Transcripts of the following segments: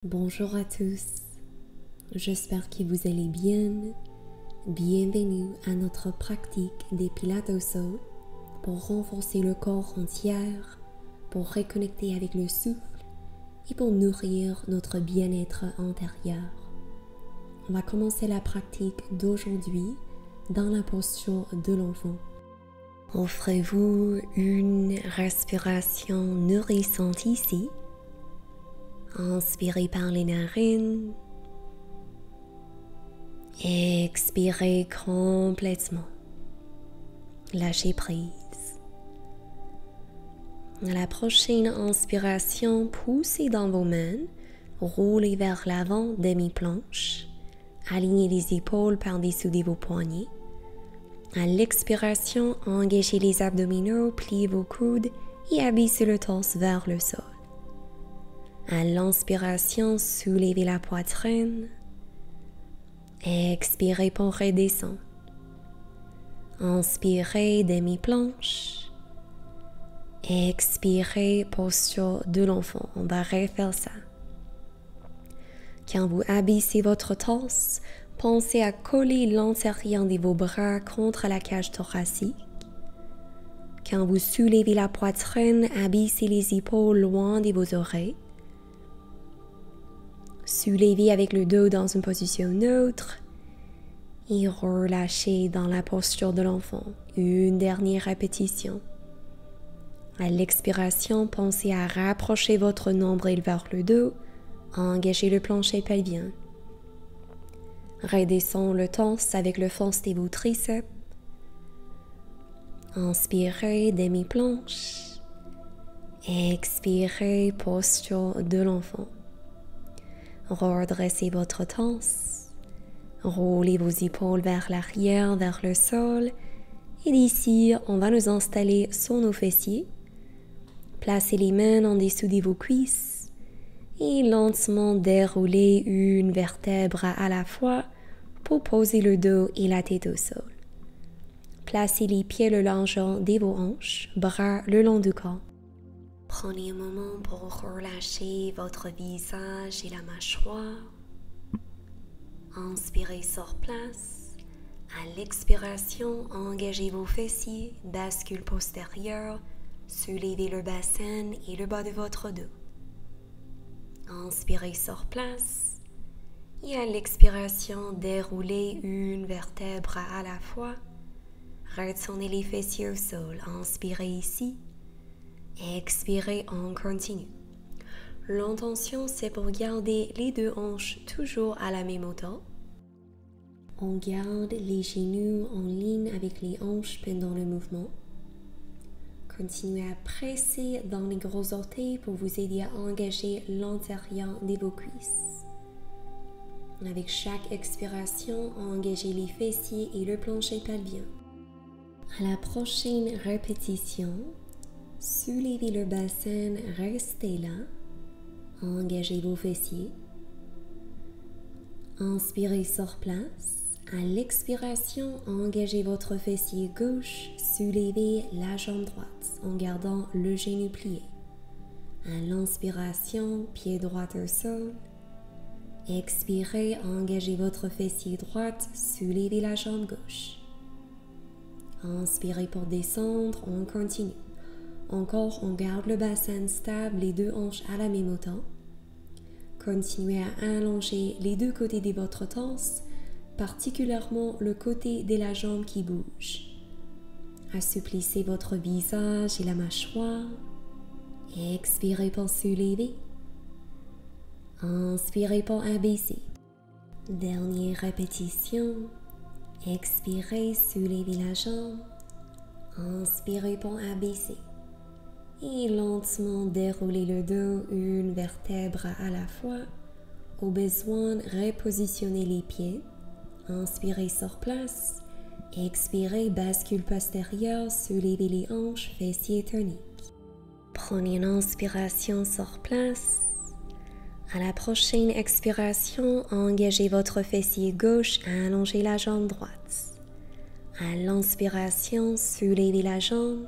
Bonjour à tous, j'espère que vous allez bien. Bienvenue à notre pratique des Pilates au sol pour renforcer le corps entier, pour reconnecter avec le souffle et pour nourrir notre bien-être intérieur. On va commencer la pratique d'aujourd'hui dans la posture de l'enfant. Offrez-vous une respiration nourrissante ici. Inspirez par les narines. Expirez complètement. Lâchez prise. À la prochaine inspiration, poussez dans vos mains. Roulez vers l'avant, demi-planche. Alignez les épaules par-dessous de vos poignets. À l'expiration, engagez les abdominaux, pliez vos coudes et abaissez le torse vers le sol. À l'inspiration, soulevez la poitrine. Expirez pour redescendre. Inspirez, demi-planche. Expirez, posture de l'enfant. On va refaire ça. Quand vous abaissez votre torse, pensez à coller l'intérieur de vos bras contre la cage thoracique. Quand vous soulevez la poitrine, abaissez les épaules loin de vos oreilles. Soulevez avec le dos dans une position neutre et relâchez dans la posture de l'enfant. Une dernière répétition. À l'expiration, pensez à rapprocher votre nombril vers le dos, engagez le plancher pelvien. Redescendez le torse avec le force de vos triceps. Inspirez, demi-planche. Expirez, posture de l'enfant. Redressez votre torse. Roulez vos épaules vers l'arrière, vers le sol. Et d'ici, on va nous installer sur nos fessiers. Placez les mains en dessous de vos cuisses. Et lentement déroulez une vertèbre à la fois pour poser le dos et la tête au sol. Placez les pieds le long de vos hanches, bras le long du corps. Prenez un moment pour relâcher votre visage et la mâchoire. Inspirez sur place. À l'expiration, engagez vos fessiers, bascule postérieure, soulevez le bassin et le bas de votre dos. Inspirez sur place. Et à l'expiration, déroulez une vertèbre à la fois. Retournez les fessiers au sol. Inspirez ici. Expirez, on continue. L'intention, c'est pour garder les deux hanches toujours à la même hauteur. On garde les genoux en ligne avec les hanches pendant le mouvement. Continuez à presser dans les gros orteils pour vous aider à engager l'intérieur de vos cuisses. Avec chaque expiration, engagez les fessiers et le plancher pelvien. À la prochaine répétition, soulevez le bassin, restez là. Engagez vos fessiers. Inspirez sur place. À l'expiration, engagez votre fessier gauche. Soulevez la jambe droite en gardant le genou plié. À l'inspiration, pied droit au sol. Expirez, engagez votre fessier droit. Soulevez la jambe gauche. Inspirez pour descendre, on continue. Encore, on garde le bassin stable, les deux hanches à la même hauteur. Continuez à allonger les deux côtés de votre torse, particulièrement le côté de la jambe qui bouge. Assouplissez votre visage et la mâchoire. Expirez pour soulever. Inspirez pour abaisser. Dernière répétition. Expirez, soulevez la jambe. Inspirez pour abaisser. Et lentement déroulez le dos, une vertèbre à la fois. Au besoin, repositionnez les pieds. Inspirez sur place. Expirez, bascule postérieure, soulevez les hanches, fessiers toniques. Prenez une inspiration sur place. À la prochaine expiration, engagez votre fessier gauche, allongez la jambe droite. À l'inspiration, soulevez la jambe.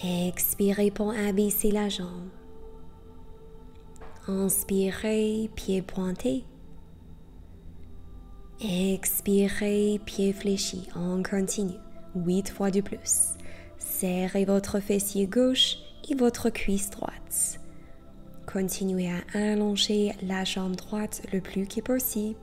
Expirez pour abaisser la jambe. Inspirez, pieds pointés. Expirez, pieds fléchis. On continue. 8 fois de plus. Serrez votre fessier gauche et votre cuisse droite. Continuez à allonger la jambe droite le plus que possible.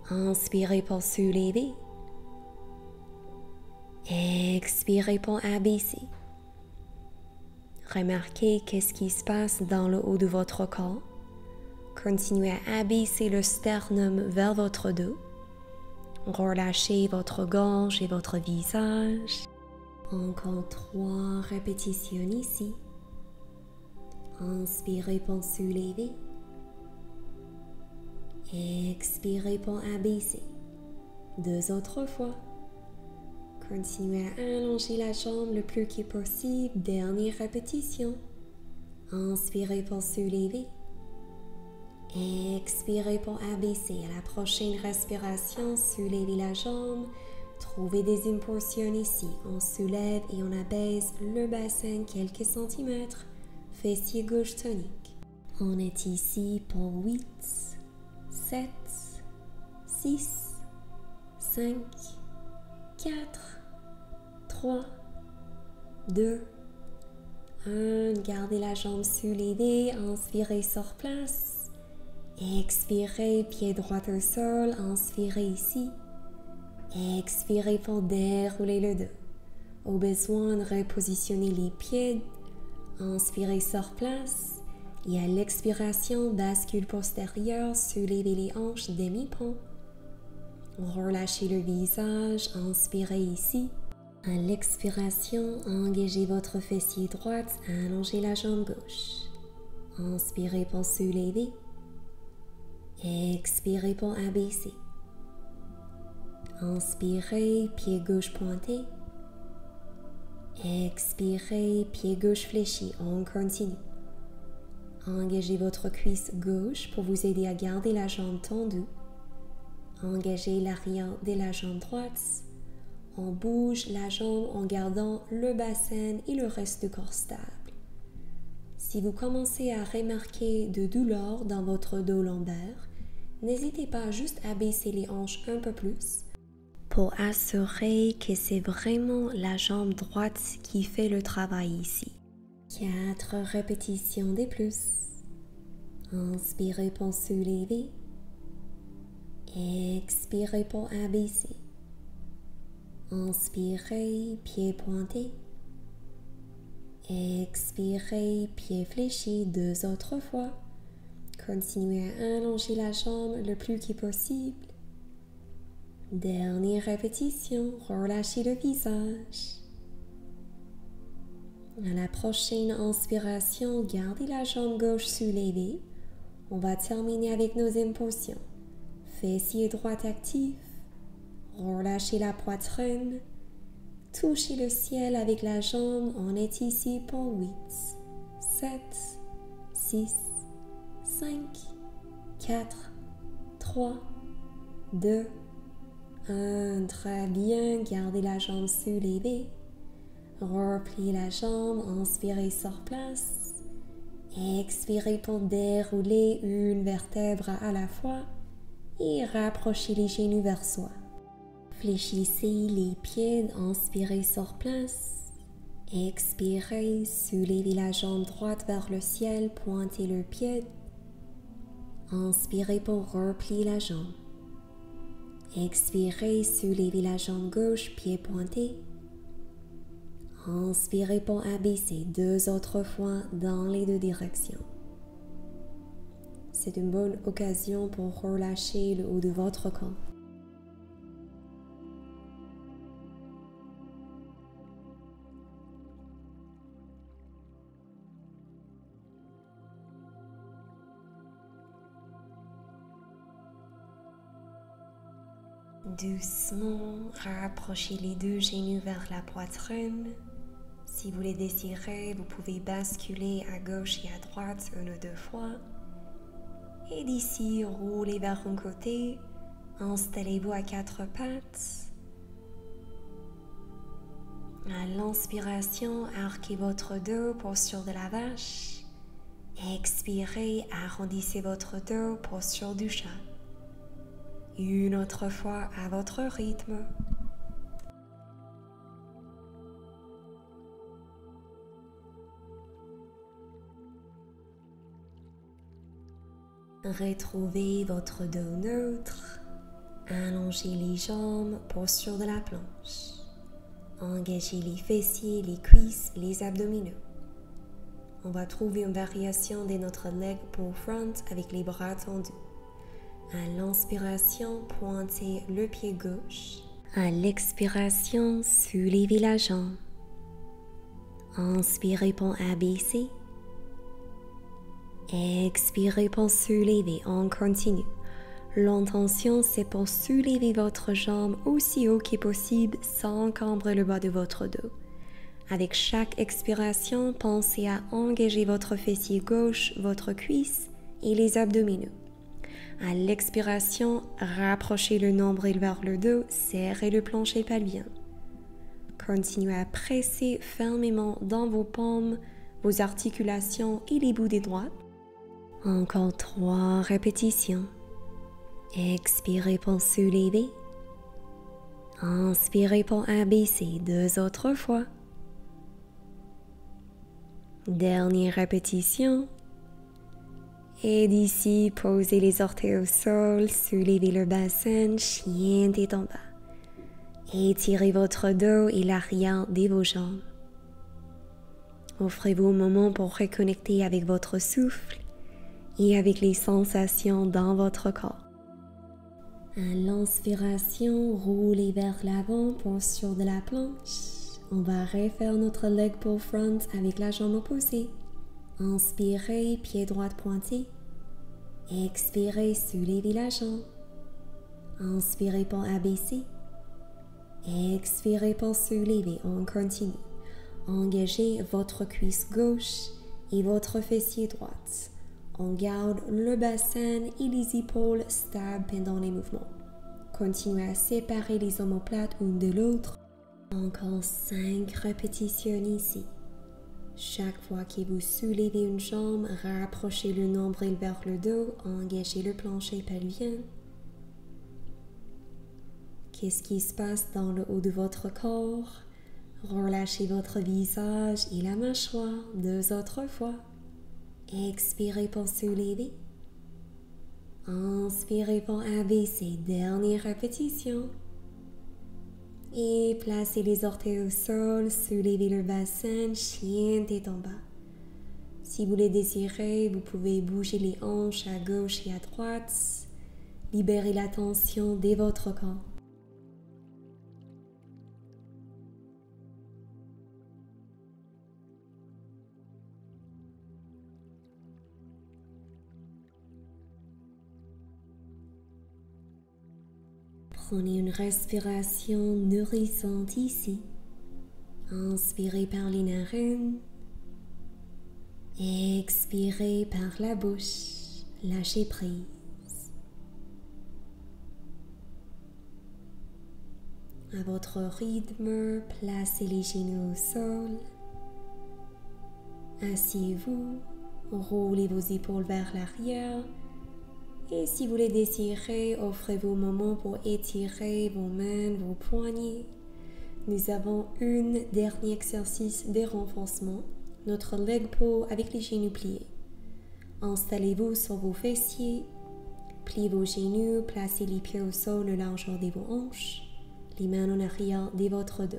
Inspirez pour soulever. Expirez pour abaisser. Remarquez qu'est-ce qui se passe dans le haut de votre corps. Continuez à abaisser le sternum vers votre dos. Relâchez votre gorge et votre visage. Encore 3 répétitions ici. Inspirez pour soulever. Expirez pour abaisser. 2 autres fois. Continuez à allonger la jambe le plus que possible. Dernière répétition. Inspirez pour soulever. Expirez pour abaisser. À la prochaine respiration, soulevez la jambe. Trouvez des impulsions ici. On soulève et on abaisse le bassin quelques centimètres. Fessier gauche tonique. On est ici pour 8, 7, 6, 5, 4, 3, 2, 1. Gardez la jambe soulevée. Inspirez sur place. Expirez, pied droit au sol. Inspirez ici. Expirez pour dérouler le dos. Au besoin, repositionnez les pieds. Inspirez sur place. Et à l'expiration, bascule postérieure, soulevez les hanches demi-pont. Relâchez le visage. Inspirez ici. À l'expiration, engagez votre fessier droit. Allongez la jambe gauche. Inspirez pour soulever. Expirez pour abaisser. Inspirez, pied gauche pointé. Expirez, pied gauche fléchi. On continue. Engagez votre cuisse gauche pour vous aider à garder la jambe tendue. Engagez l'arrière de la jambe droite. On bouge la jambe en gardant le bassin et le reste du corps stable. Si vous commencez à remarquer de douleur dans votre dos lombaire, n'hésitez pas à juste abaisser les hanches un peu plus pour assurer que c'est vraiment la jambe droite qui fait le travail ici. 4 répétitions de plus. Inspirez pour soulever. Expirez pour abaisser. Inspirez, pied pointé. Expirez, pied fléchi 2 autres fois. Continuez à allonger la jambe le plus que possible. Dernière répétition, relâchez le visage. À la prochaine inspiration, gardez la jambe gauche soulevée. On va terminer avec nos impulsions. Fessier droit actif. Relâchez la poitrine. Touchez le ciel avec la jambe. On est ici pour 8, 7, 6, 5, 4, 3, 2, 1. Très bien. Gardez la jambe soulevée. Repliez la jambe. Inspirez sur place. Expirez pour dérouler une vertèbre à la fois et rapprochez les genoux vers soi. Fléchissez les pieds, inspirez sur place. Expirez, soulevez la jambe droite vers le ciel, pointez le pied. Inspirez pour replier la jambe. Expirez, soulevez la jambe gauche, pied pointé. Inspirez pour abaisser 2 autres fois dans les 2 directions. C'est une bonne occasion pour relâcher le haut de votre corps. Doucement, rapprochez les 2 genoux vers la poitrine. Si vous le désirez, vous pouvez basculer à gauche et à droite 1 ou 2 fois. Et d'ici, roulez vers un côté. Installez-vous à 4 pattes. À l'inspiration, arquez votre dos, posture de la vache. Expirez, arrondissez votre dos, posture du chat. Une autre fois à votre rythme. Retrouvez votre dos neutre. Allongez les jambes, posture de la planche. Engagez les fessiers, les cuisses, les abdominaux. On va trouver une variation de notre leg pull front avec les bras tendus. À l'inspiration, pointez le pied gauche. À l'expiration, soulevez la jambe. Inspirez pour abaisser. Expirez pour soulever. On continue. L'intention, c'est pour soulever votre jambe aussi haut que possible sans encombrer le bas de votre dos. Avec chaque expiration, pensez à engager votre fessier gauche, votre cuisse et les abdominaux. À l'expiration, rapprochez le nombril vers le dos, serrez le plancher pelvien. Continuez à presser fermement dans vos paumes, vos articulations et les bouts des doigts. Encore 3 répétitions. Expirez pour soulever. Inspirez pour abaisser 2 autres fois. Dernière répétition. Et d'ici, posez les orteils au sol, soulevez le bassin, chien tête en bas. Étirez votre dos et l'arrière de vos jambes. Offrez-vous un moment pour reconnecter avec votre souffle et avec les sensations dans votre corps. À l'inspiration, roulez vers l'avant, posture de la planche. On va refaire notre leg pull front avec la jambe opposée. Inspirez, pied droit pointé. Expirez, soulevez la jambe. Inspirez pour abaisser. Expirez pour soulever. On continue. Engagez votre cuisse gauche et votre fessier droite. On garde le bassin et les épaules stables pendant les mouvements. Continuez à séparer les omoplates l'une de l'autre. Encore 5 répétitions ici. Chaque fois que vous soulevez une jambe, rapprochez le nombril vers le dos, engagez le plancher pelvien. Qu'est-ce qui se passe dans le haut de votre corps? Relâchez votre visage et la mâchoire 2 autres fois. Expirez pour soulever. Inspirez pour abaisser. Dernière répétition. Et placez les orteils au sol, soulevez le bassin, chien tête en bas. Si vous le désirez, vous pouvez bouger les hanches à gauche et à droite. Libérez la tension de votre corps. Prenez une respiration nourrissante ici. Inspirez par les narines. Expirez par la bouche. Lâchez prise. À votre rythme, placez les genoux au sol. Asseyez-vous. Roulez vos épaules vers l'arrière. Et si vous le désirez, offrez-vous un moment pour étirer vos mains, vos poignets. Nous avons un dernier exercice de renforcement, notre leg pull avec les genoux pliés. Installez-vous sur vos fessiers, pliez vos genoux, placez les pieds au sol le largeur de vos hanches, les mains en arrière de votre dos.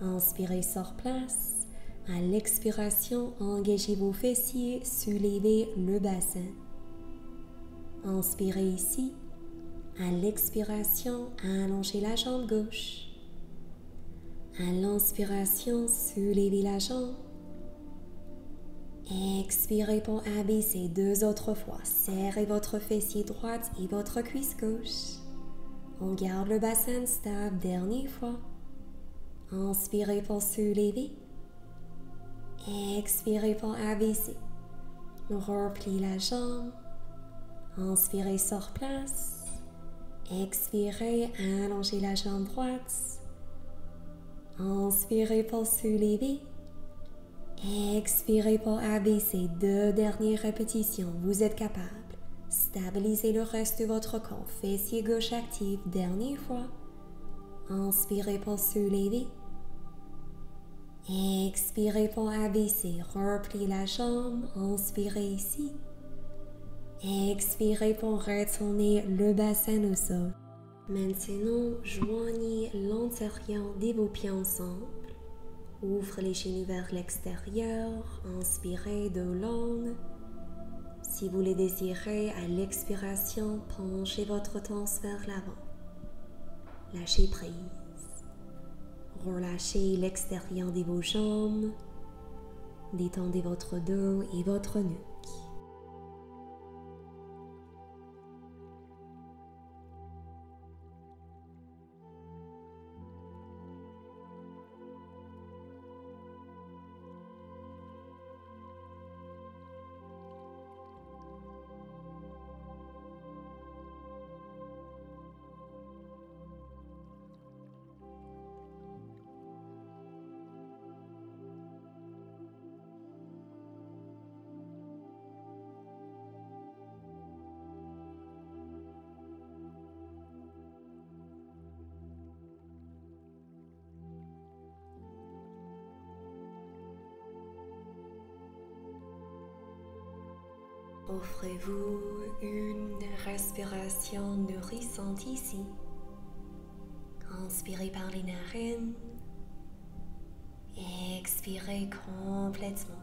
Inspirez sur place. À l'expiration, engagez vos fessiers, soulevez le bassin. Inspirez ici. À l'expiration, allongez la jambe gauche. À l'inspiration, soulevez la jambe. Expirez pour abaisser 2 autres fois. Serrez votre fessier droite et votre cuisse gauche. On garde le bassin stable. Dernière fois. Inspirez pour soulever. Expirez pour abaisser. Repliez la jambe. Inspirez sur place. Expirez, allongez la jambe droite. Inspirez pour soulever. Expirez pour abaisser 2 dernières répétitions. Vous êtes capable. Stabilisez le reste de votre corps. Fessier gauche actif. Dernière fois. Inspirez pour soulever. Expirez pour abaisser. Repliez la jambe. Inspirez ici. Expirez pour retourner le bassin au sol. Maintenant, joignez l'intérieur de vos pieds ensemble. Ouvrez les genoux vers l'extérieur. Inspirez de longue. Si vous le désirez, à l'expiration, penchez votre torse vers l'avant. Lâchez prise. Relâchez l'extérieur de vos jambes. Détendez votre dos et votre nuque. Offrez-vous une respiration nourrissante ici. Inspirez par les narines. Expirez complètement.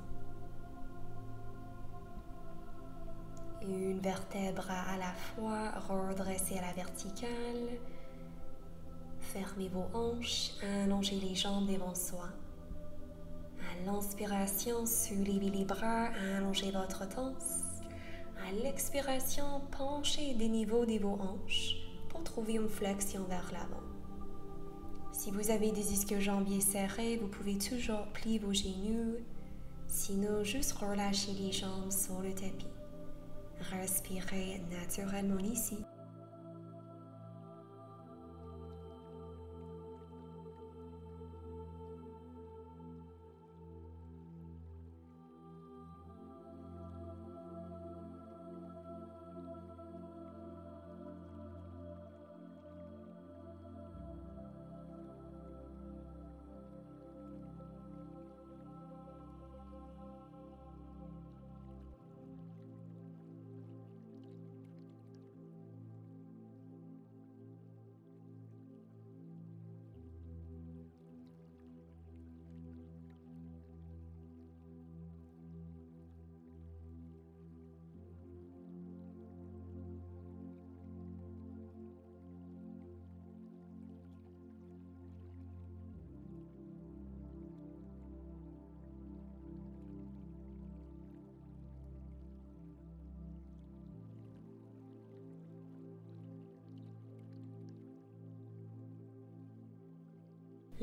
Une vertèbre à la fois, redressez à la verticale. Fermez vos hanches, allongez les jambes devant soi. À l'inspiration, soulevez les bras, allongez votre torse. À l'expiration, penchez des niveaux de vos hanches pour trouver une flexion vers l'avant. Si vous avez des ischio-jambiers serrés, vous pouvez toujours plier vos genoux. Sinon, juste relâchez les jambes sur le tapis. Respirez naturellement ici.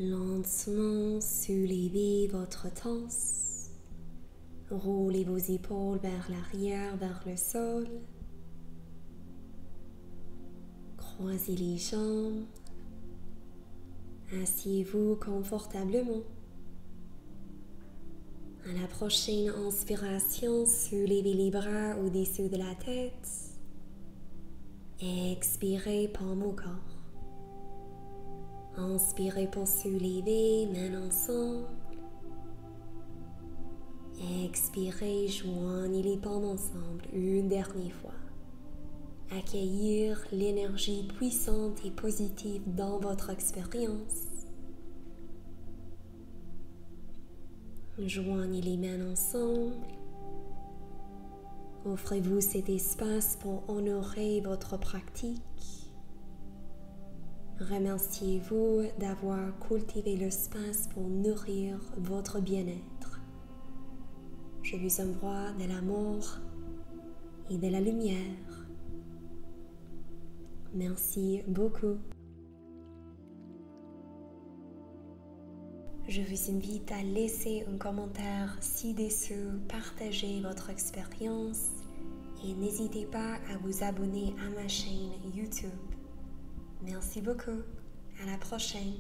Lentement soulevez votre torse. Roulez vos épaules vers l'arrière, vers le sol. Croisez les jambes. Asseyez-vous confortablement. À la prochaine inspiration, soulevez les bras au-dessus de la tête. Expirez paume au corps. Inspirez pour soulever, mains ensemble. Expirez, joignez les paumes ensemble une dernière fois. Accueillir l'énergie puissante et positive dans votre expérience. Joignez les mains ensemble. Offrez-vous cet espace pour honorer votre pratique. Remerciez-vous d'avoir cultivé l'espace pour nourrir votre bien-être. Je vous envoie de l'amour et de la lumière. Merci beaucoup. Je vous invite à laisser un commentaire ci-dessous, partager votre expérience et n'hésitez pas à vous abonner à ma chaîne YouTube. Merci beaucoup. À la prochaine.